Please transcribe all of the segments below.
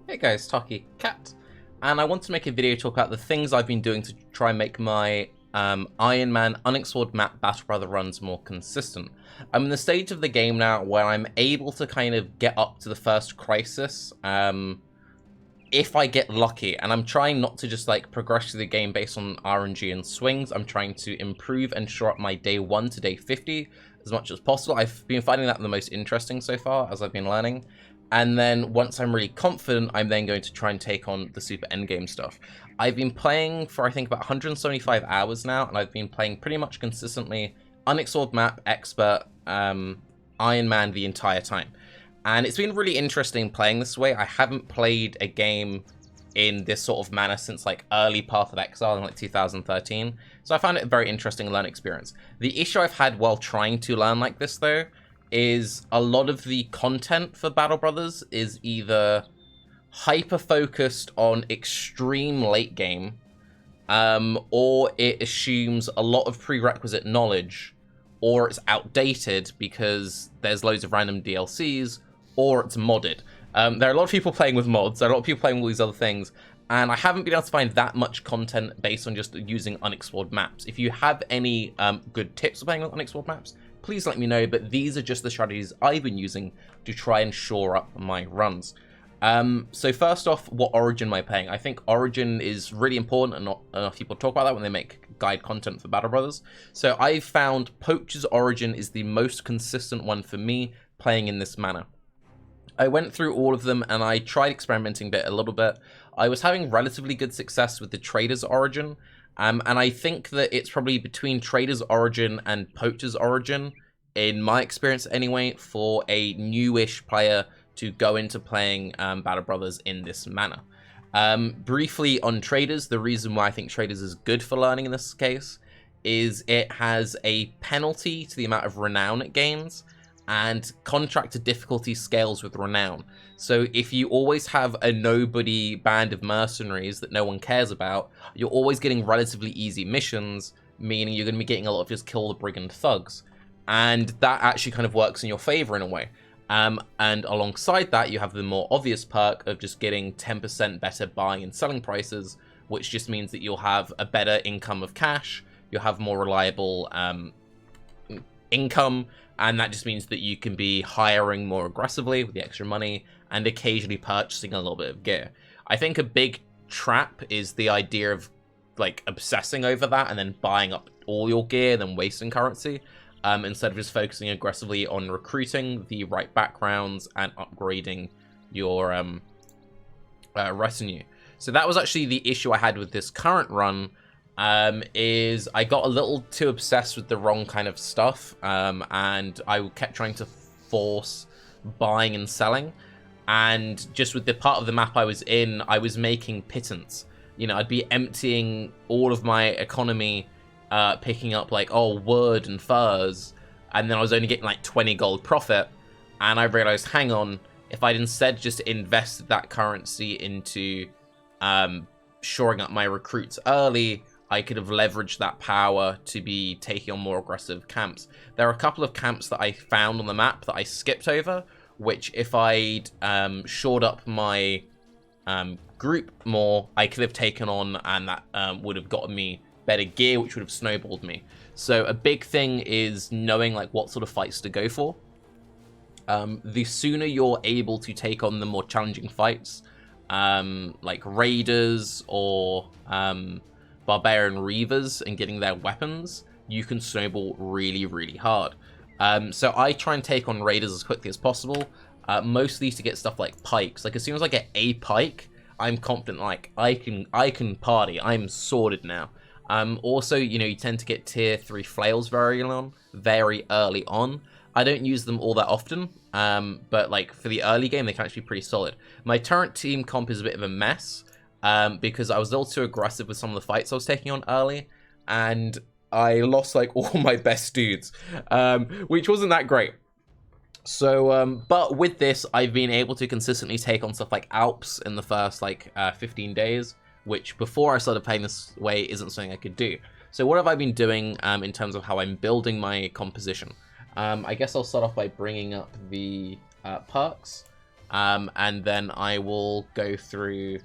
Hey guys, Tarke Cat, and I want to make a video talk about the things I've been doing to try and make my Ironman Unexplored map Battle Brother runs more consistent. I'm in the stage of the game now where I'm able to kind of get up to the first crisis if I get lucky, and I'm trying not to just like progress through the game based on RNG and swings. I'm trying to improve and shore up my day 1 to day 50 as much as possible. I've been finding that the most interesting so far as I've been learning. And then once I'm really confident, I'm then going to try and take on the super endgame stuff. I've been playing for I think about 175 hours now, and I've been playing pretty much consistently Unexplored map, Expert, Ironman the entire time. And it's been really interesting playing this way. I haven't played a game in this sort of manner since like early Path of Exile in like 2013. So I found it a very interesting learning experience. The issue I've had while trying to learn like this though is a lot of the content for Battle Brothers is either hyper focused on extreme late game, or it assumes a lot of prerequisite knowledge, or it's outdated because there's loads of random DLCs, or it's modded. There are a lot of people playing with mods, there are a lot of people playing all these other things, and I haven't been able to find that much content based on just using unexplored maps. If you have any good tips for playing with unexplored maps, please let me know, but these are just the strategies I've been using to try and shore up my runs. So first off, what origin am I playing? I think origin is really important, and not enough people talk about that when they make guide content for Battle Brothers. So I've found Poacher's origin is the most consistent one for me playing in this manner. I went through all of them and I tried experimenting a little bit. I was having relatively good success with the Trader's origin. And I think that it's probably between Trader's origin and Poacher's origin, in my experience anyway, for a newish player to go into playing Battle Brothers in this manner. Briefly on Traders, the reason why I think Traders is good for learning in this case is it has a penalty to the amount of renown it gains, and contractor difficulty scales with renown. So if you always have a nobody band of mercenaries that no one cares about, you're always getting relatively easy missions, meaning you're going to be getting a lot of just kill the brigand thugs. And that actually kind of works in your favor in a way. And alongside that, you have the more obvious perk of just getting 10% better buying and selling prices, which just means that you'll have a better income of cash, you'll have more reliable income, and that just means that you can be hiring more aggressively with the extra money and occasionally purchasing a little bit of gear. I think a big trap is the idea of like obsessing over that and then buying up all your gear, then wasting currency, instead of just focusing aggressively on recruiting the right backgrounds and upgrading your retinue. So that was actually the issue I had with this current run. Is I got a little too obsessed with the wrong kind of stuff, and I kept trying to force buying and selling, and just with the part of the map I was in, I was making pittance. You know, I'd be emptying all of my economy, picking up like, wood and furs, and then I was only getting like 20 gold profit, and I realized, hang on, if I'd instead just invested that currency into shoring up my recruits early, I could have leveraged that power to be taking on more aggressive camps. There are a couple of camps that I found on the map that I skipped over, which if I'd shored up my group more, I could have taken on, and that would have gotten me better gear, which would have snowballed me. So a big thing is knowing like what sort of fights to go for. The sooner you're able to take on the more challenging fights, like raiders or barbarian reavers, and getting their weapons, you can snowball really, really hard. So I try and take on raiders as quickly as possible, mostly to get stuff like pikes. Like as soon as I get a pike, I'm confident like I can party. I'm sorted now. Also, you know, you tend to get tier 3 flails very early on. I don't use them all that often, but like for the early game, they can actually be pretty solid. My turret team comp is a bit of a mess, because I was a little too aggressive with some of the fights I was taking on early, and I lost like all my best dudes, which wasn't that great. So, but with this, I've been able to consistently take on stuff like Alps in the first like 15 days, which before I started playing this way isn't something I could do. So what have I been doing in terms of how I'm building my composition? I guess I'll start off by bringing up the perks. and then I will go through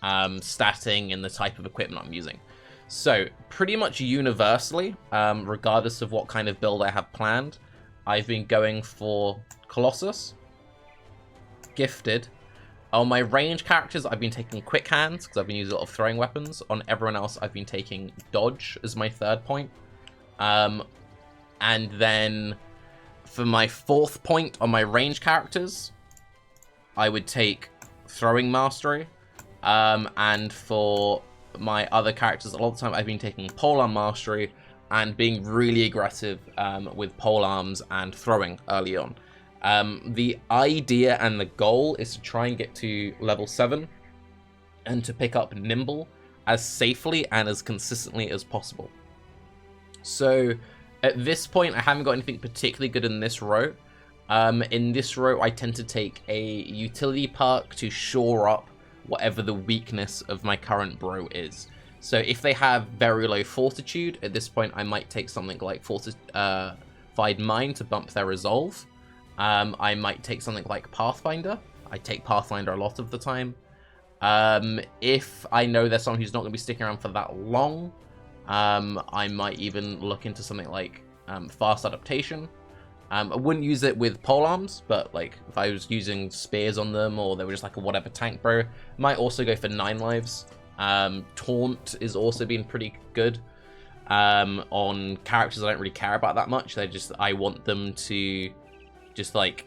statting and the type of equipment I'm using. So, pretty much universally, regardless of what kind of build I have planned, I've been going for Colossus, Gifted. On my range characters, I've been taking Quick Hands, because I've been using a lot of throwing weapons. On everyone else, I've been taking Dodge as my third point. And then, for my fourth point on my range characters, I would take Throwing Mastery. And for my other characters, a lot of the time I've been taking Polearm Mastery and being really aggressive with polearms and throwing early on. The idea and the goal is to try and get to level 7 and to pick up Nimble as safely and as consistently as possible. So at this point, I haven't got anything particularly good in this row. In this row, I tend to take a utility perk to shore up whatever the weakness of my current bro is. So if they have very low fortitude, at this point I might take something like Fortified Mind to bump their resolve. I might take something like Pathfinder. I take Pathfinder a lot of the time. If I know there's someone who's not going to be sticking around for that long, I might even look into something like Fast Adaptation. I wouldn't use it with polearms, but like if I was using spears on them or they were just like a whatever tank bro, might also go for 9 lives. Taunt is also been pretty good on characters I don't really care about that much. I want them to just like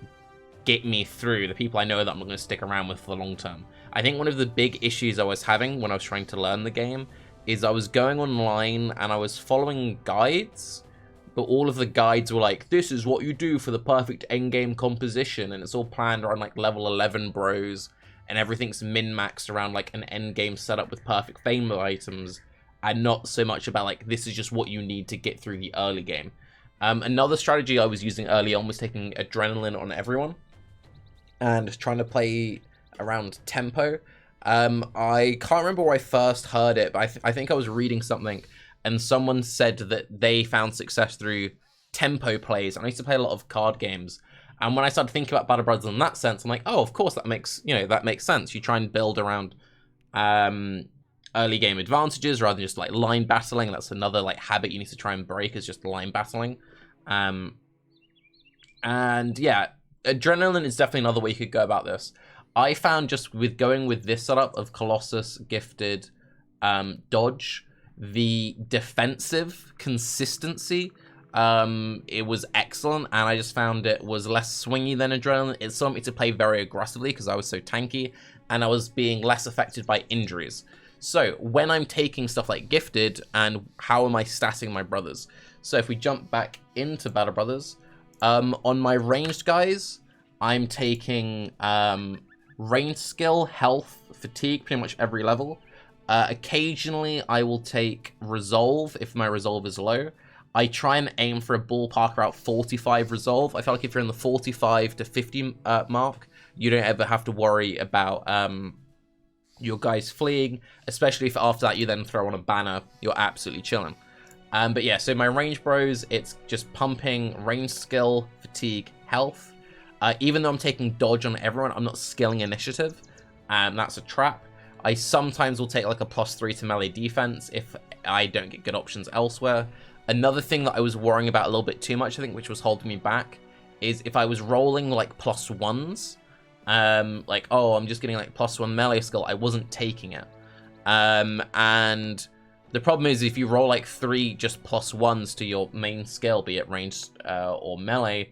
get me through the people I know that I'm not going to stick around with for the long term. I think one of the big issues I was having when I was trying to learn the game is I was going online and I was following guides, but all of the guides were like, this is what you do for the perfect endgame composition, and it's all planned around like level 11 bros, and everything's min-maxed around like an endgame setup with perfect fame items, and not so much about like, this is just what you need to get through the early game. Another strategy I was using early on was taking Adrenaline on everyone, and trying to play around tempo. I can't remember where I first heard it, but I think I was reading something, and someone said that they found success through tempo plays. I used to play a lot of card games, and when I started thinking about Battle Brothers in that sense, I'm like, oh, of course that makes sense. You try and build around early game advantages rather than just like line battling. That's another like habit you need to try and break, is just line battling. And yeah, Adrenaline is definitely another way you could go about this. I found just with going with this setup of Colossus, Gifted, Dodge, the defensive consistency, it was excellent, and I just found it was less swingy than Adrenaline. It's something to play very aggressively because I was so tanky, and I was being less affected by injuries. So when I'm taking stuff like Gifted, and how am I statting my brothers? So if we jump back into Battle Brothers, on my ranged guys, I'm taking range skill, health, fatigue, pretty much every level. Occasionally, I will take Resolve if my Resolve is low. I try and aim for a ballpark about 45 Resolve. I feel like if you're in the 45 to 50 mark, you don't ever have to worry about your guys fleeing, especially if after that you then throw on a banner, you're absolutely chilling. But yeah, so my range bros, it's just pumping range skill, fatigue, health. Even though I'm taking dodge on everyone, I'm not skilling initiative. That's a trap. I sometimes will take like a +3 to melee defense if I don't get good options elsewhere. Another thing that I was worrying about a little bit too much, I think, which was holding me back, is if I was rolling like +1s, like, oh, I'm just getting like +1 melee skill, I wasn't taking it. And the problem is if you roll like 3 just +1s to your main skill, be it ranged or melee,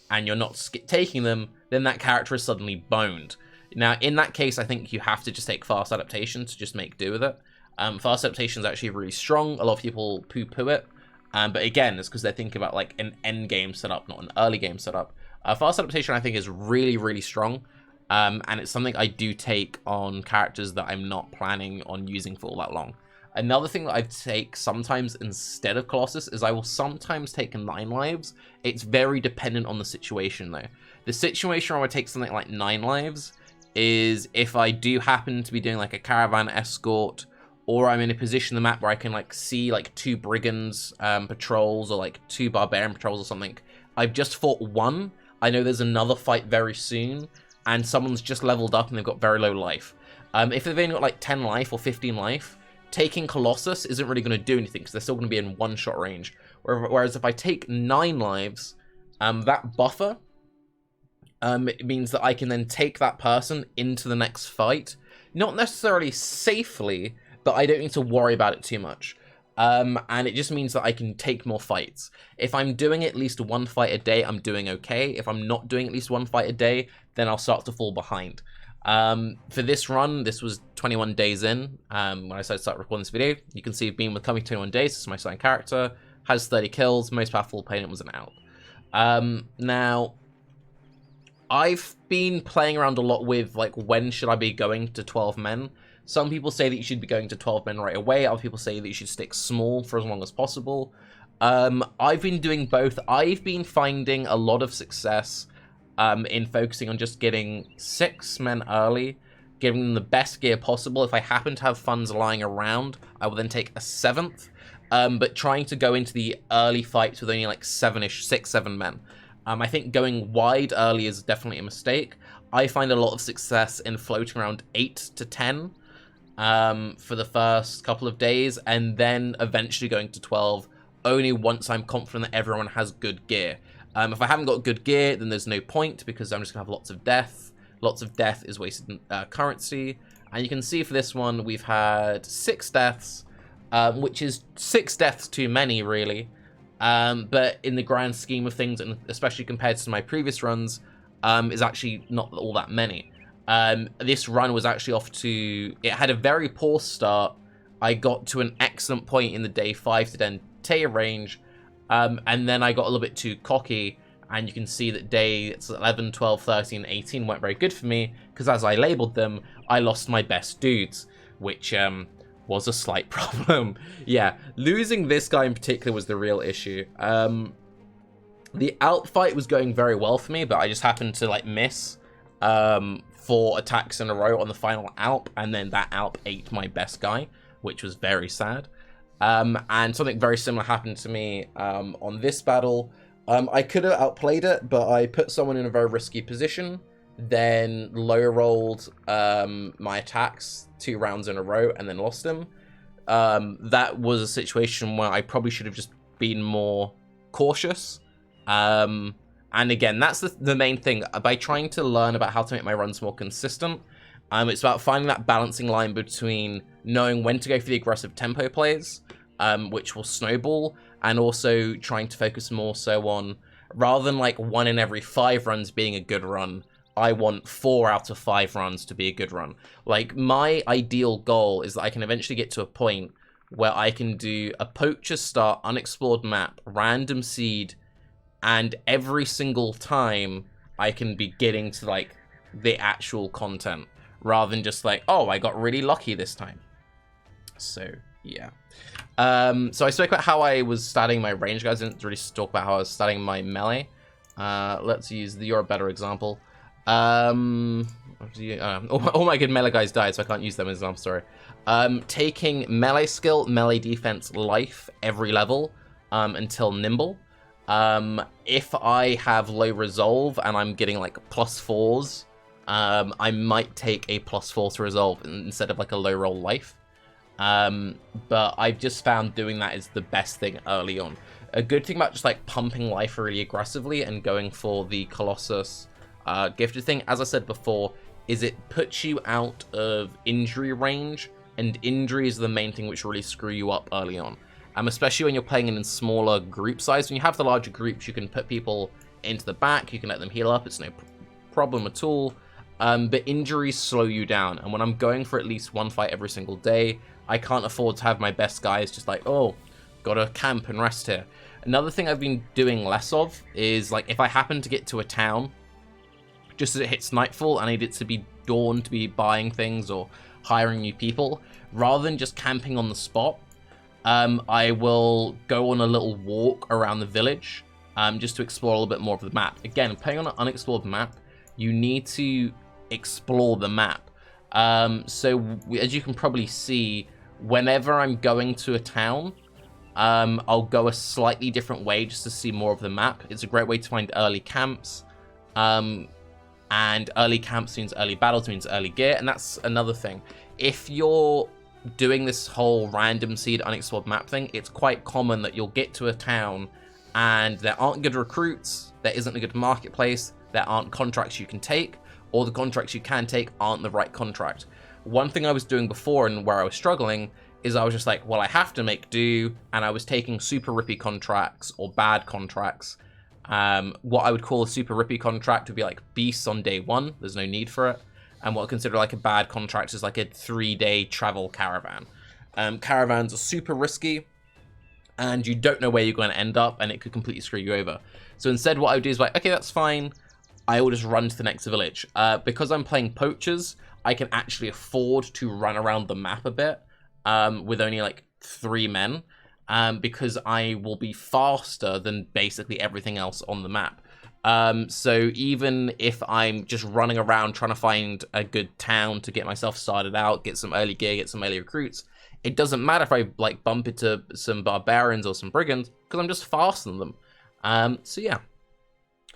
and you're not taking them, then that character is suddenly boned. Now, in that case, I think you have to just take Fast Adaptation to just make do with it. Fast Adaptation is actually really strong. A lot of people poo-poo it. But again, it's because they're thinking about like an end game setup, not an early game setup. Fast Adaptation, I think, is really, really strong. And it's something I do take on characters that I'm not planning on using for all that long. Another thing that I take sometimes instead of Colossus is I will sometimes take 9 lives. It's very dependent on the situation, though. The situation where I would take something like 9 lives is if I do happen to be doing like a caravan escort, or I'm in a position on the map where I can like see like 2 brigands patrols or like 2 barbarian patrols or something. I've just fought 1. I know there's another fight very soon. and someone's just leveled up and they've got very low life. If they've only got like 10 life or 15 life, taking Colossus isn't really going to do anything because they're still going to be in one-shot range. Whereas if I take 9 lives, that buffer, it means that I can then take that person into the next fight. Not necessarily safely, but I don't need to worry about it too much. And it just means that I can take more fights. If I'm doing at least 1 fight a day, I'm doing okay. If I'm not doing at least 1 fight a day, then I'll start to fall behind. For this run, this was 21 days in, when I decided to start recording this video. You can see I've been with Coming 21 days. This is my starting character. Has 30 kills. Most powerful opponent was an Alp. Now, I've been playing around a lot with, like, when should I be going to 12 men? Some people say that you should be going to 12 men right away. Other people say that you should stick small for as long as possible. I've been doing both. I've been finding a lot of success in focusing on just getting 6 men early, giving them the best gear possible. If I happen to have funds lying around, I will then take a 7th. But trying to go into the early fights with only like 7-ish, 6, 7 men. I think going wide early is definitely a mistake. I find a lot of success in floating around 8 to 10 for the first couple of days, and then eventually going to 12 only once I'm confident that everyone has good gear. If I haven't got good gear, then there's no point because I'm just going to have lots of death. Lots of death is wasted currency. And you can see for this one, we've had 6 deaths, which is 6 deaths too many, really. But in the grand scheme of things, and especially compared to my previous runs, is actually not all that many. This run was actually off to... It had a very poor start. I got to an excellent point in the day 5 to 10 tier range, and then I got a little bit too cocky, and you can see that day 11, 12, 13, 18 weren't very good for me, because as I labeled them, I lost my best dudes, which was a slight problem. Yeah, losing this guy in particular was the real issue. The Alp fight was going very well for me, but I just happened to like miss 4 attacks in a row on the final Alp, and then that Alp ate my best guy, which was very sad. And something very similar happened to me on this battle. I could have outplayed it, but I put someone in a very risky position, then low rolled my attacks 2 rounds in a row and then lost him. That was a situation where I probably should have just been more cautious. And again, that's the main thing. By trying to learn about how to make my runs more consistent, it's about finding that balancing line between knowing when to go for the aggressive tempo plays, which will snowball, and also trying to focus more so on, rather than like 1 in every 5 runs being a good run, I want 4 out of 5 runs to be a good run. Like, my ideal goal is that I can eventually get to a point where I can do a poacher start, unexplored map, random seed, and every single time I can be getting to like the actual content, rather than just like, oh, I got really lucky this time. So yeah. So I spoke about how I was starting my range guys. I didn't really talk about how I was starting my melee. Let's use the You're a Better example. All my good melee guys died, so I can't use them as an example, sorry. Taking melee skill, melee defense, life every level until nimble. If I have low resolve and I'm getting like +4s, I might take a +4 to resolve instead of like a low roll life. But I've just found doing that is the best thing early on. A good thing about just like pumping life really aggressively and going for the Colossus gifted thing, as I said before, is it puts you out of injury range, and injury is the main thing which really screw you up early on. Especially when you're playing in smaller group size. When you have the larger groups, you can put people into the back, you can let them heal up, it's no problem at all. But injuries slow you down, and when I'm going for at least 1 fight every single day, I can't afford to have my best guys just like, oh, gotta camp and rest here. Another thing I've been doing less of is, like, if I happen to get to a town, just as it hits nightfall, I need it to be dawn to be buying things or hiring new people, rather than just camping on the spot, I will go on a little walk around the village, just to explore a little bit more of the map. Again, playing on an unexplored map, you need to explore the map. So as you can probably see, whenever I'm going to a town, I'll go a slightly different way just to see more of the map. It's a great way to find early camps. and early camps means early battles means early gear, and that's another thing. If you're doing this whole random seed unexplored map thing, it's quite common that you'll get to a town and there aren't good recruits, there isn't a good marketplace, there aren't contracts you can take, or the contracts you can take aren't the right contract. One thing I was doing before and where I was struggling is I was just like, well, I have to make do, and I was taking super rippy contracts or bad contracts. What I would call a super rippy contract would be like beasts on day 1, there's no need for it. And what I consider like a bad contract is like a 3-day travel caravan. Caravans are super risky, and you don't know where you're going to end up, and it could completely screw you over. So instead what I would do is like, okay, that's fine, I will just run to the next village. Because I'm playing poachers, I can actually afford to run around the map a bit with only like 3 men, because I will be faster than basically everything else on the map. So even if I'm just running around trying to find a good town to get myself started out, get some early gear, get some early recruits, it doesn't matter if I like bump into some barbarians or some brigands, because I'm just faster than them. So yeah,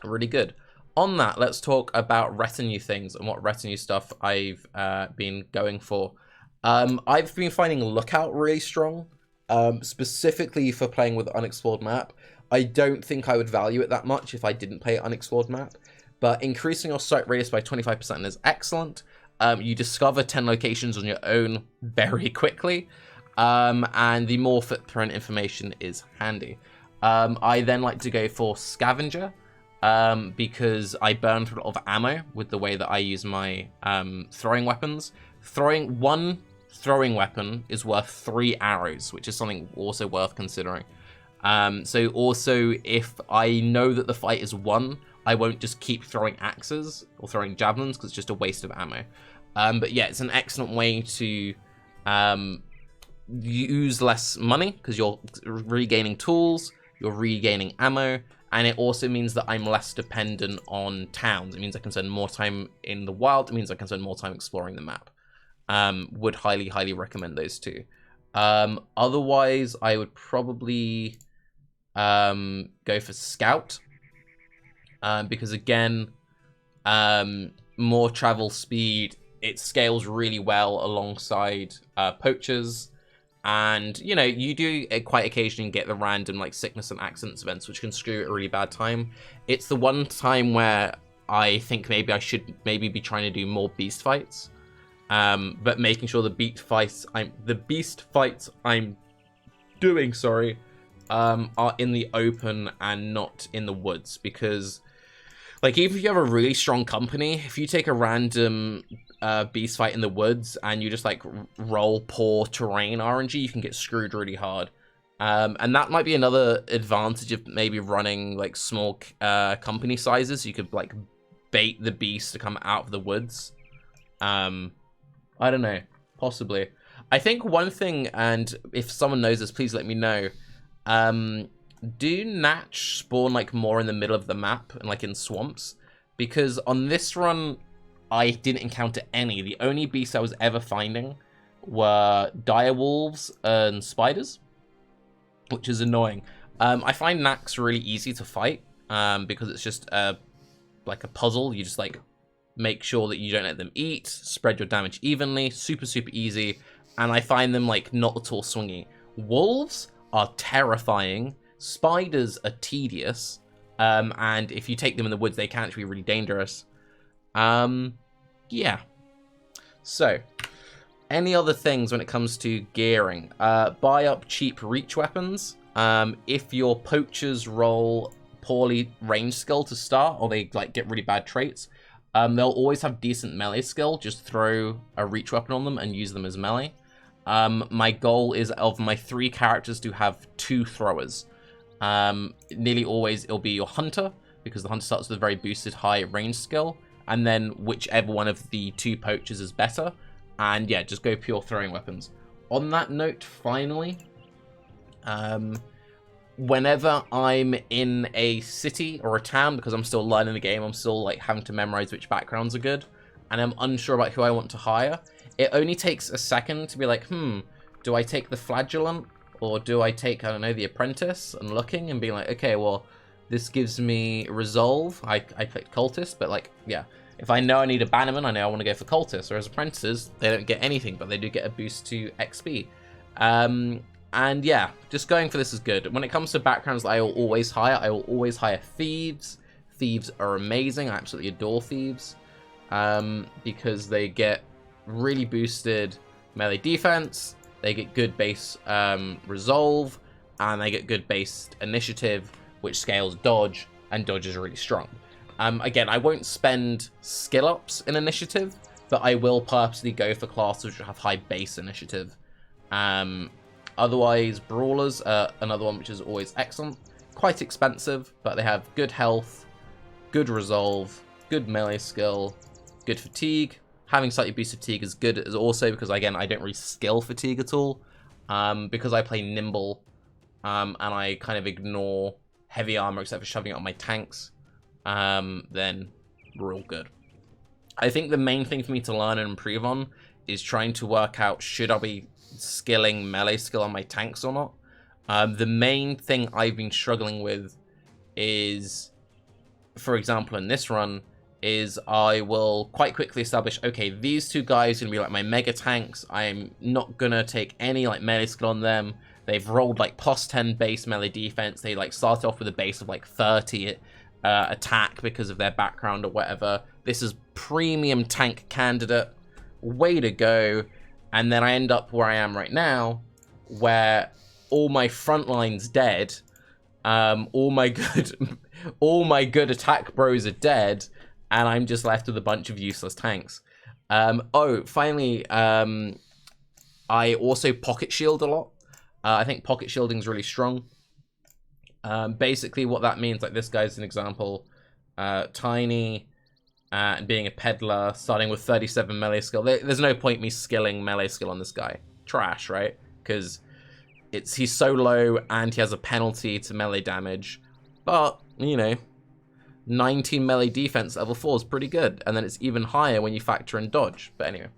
really good. On that, let's talk about retinue things and what retinue stuff I've been going for. I've been finding Lookout really strong, specifically for playing with Unexplored map. I don't think I would value it that much if I didn't play Unexplored map, but increasing your sight radius by 25% is excellent. You discover 10 locations on your own very quickly, and the more footprint information is handy. I then like to go for Scavenger, because I burn through a lot of ammo with the way that I use my throwing weapons. One throwing weapon is worth 3 arrows, which is something also worth considering. So also, if I know that the fight is won, I won't just keep throwing axes or throwing javelins, because it's just a waste of ammo. But yeah, it's an excellent way to use less money, because you're regaining tools, you're regaining ammo, and it also means that I'm less dependent on towns. It means I can spend more time in the wild. It means I can spend more time exploring the map. Would highly recommend those two. Otherwise, I would probably go for Scout, because again, more travel speed, it scales really well alongside poachers, and you know, you do quite occasionally get the random like sickness and accidents events, which can screw at a really bad time. It's the one time where I think maybe I should be trying to do more beast fights, but making sure the beast fights I'm doing, are in the open and not in the woods, because like, even if you have a really strong company, if you take a random beast fight in the woods and you just like roll poor terrain RNG, you can get screwed really hard. And that might be another advantage of maybe running like small company sizes. You could like bait the beast to come out of the woods. I don't know, possibly. I think one thing, and if someone knows this, please let me know. Do Natch spawn like more in the middle of the map and like in swamps? Because on this run, I didn't encounter any. The only beasts I was ever finding were direwolves and spiders, which is annoying. I find Nax really easy to fight, because it's just like a puzzle. You just like make sure that you don't let them eat, spread your damage evenly, super easy, and I find them like not at all swingy. Wolves are terrifying, spiders are tedious, and if you take them in the woods, they can actually be really dangerous. Yeah. So, any other things when it comes to gearing? Buy up cheap reach weapons. If your poachers roll poorly range skill to start, or they like get really bad traits, they'll always have decent melee skill. Just throw a reach weapon on them and use them as melee. My goal is of my 3 characters to have 2 throwers. Nearly always it'll be your hunter, because the hunter starts with a very boosted high range skill, and then whichever one of the 2 poachers is better, and yeah, just go pure throwing weapons. On that note, finally, whenever I'm in a city or a town, because I'm still learning the game, I'm still like having to memorize which backgrounds are good, and I'm unsure about who I want to hire, it only takes a second to be like, do I take the flagellant, or do I take, I don't know, the apprentice, and looking and being like, okay, well, this gives me resolve. I picked cultist, but like, yeah, If I know I need a bannerman, I know I want to go for cultists. Whereas apprentices, they don't get anything, but they do get a boost to XP. And yeah, just going for this is good. When it comes to backgrounds that I will always hire thieves. Thieves are amazing. I absolutely adore thieves. Because they get really boosted melee defense, they get good base resolve, and they get good base initiative, which scales dodge, and dodge is really strong. Again, I won't spend skill ups in initiative, but I will purposely go for classes which have high base initiative. Otherwise, brawlers are another one which is always excellent. Quite expensive, but they have good health, good resolve, good melee skill, good fatigue. Having slightly boosted fatigue is good as also because, again, I don't really skill fatigue at all. Because I play nimble, and I kind of ignore heavy armor except for shoving it on my tanks, then we're all good. I think the main thing for me to learn and improve on is trying to work out, should I be skilling melee skill on my tanks or not? The main thing I've been struggling with is, for example, in this run, is I will quite quickly establish, okay, these two guys are going to be like my mega tanks. I'm not going to take any like melee skill on them. They've rolled like plus 10 base melee defense. They like started off with a base of like 30 attack because of their background or whatever. This is premium tank candidate. Way to go. And then I end up where I am right now, where all my front line's dead. All my good attack bros are dead. And I'm just left with a bunch of useless tanks. Oh, finally, I also pocket shield a lot. I think pocket shielding is really strong. Basically, what that means, like this guy's an example, tiny, and being a peddler, starting with 37 melee skill. There's no point me skilling melee skill on this guy. Trash, right? Because he's so low and he has a penalty to melee damage. But, you know, 19 melee defense level 4 is pretty good, and then it's even higher when you factor in dodge. But anyway,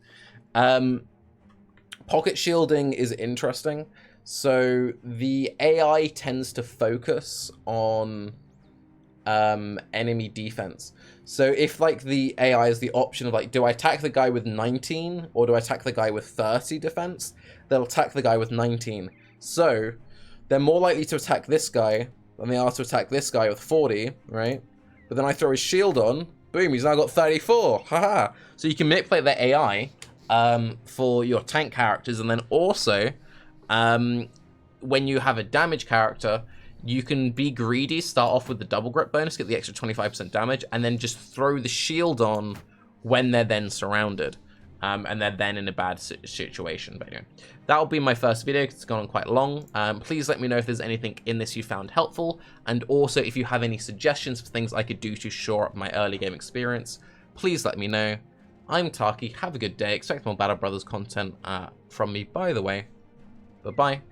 pocket shielding is interesting. So the AI tends to focus on enemy defense. So if like the AI is the option of like, do I attack the guy with 19 or do I attack the guy with 30 defense, they'll attack the guy with 19. So they're more likely to attack this guy than they are to attack this guy with 40, right? But then I throw his shield on, boom, he's now got 34. Haha. So you can manipulate the AI for your tank characters, and then also when you have a damage character, you can be greedy, start off with the double grip bonus, get the extra 25% damage, and then just throw the shield on when they're then surrounded. And they're then in a bad situation. But anyway, that'll be my first video because it's gone on quite long. Please let me know if there's anything in this you found helpful, and also if you have any suggestions for things I could do to shore up my early game experience, please let me know. I'm Tarke, have a good day, expect more Battle Brothers content from me, by the way. Bye-bye.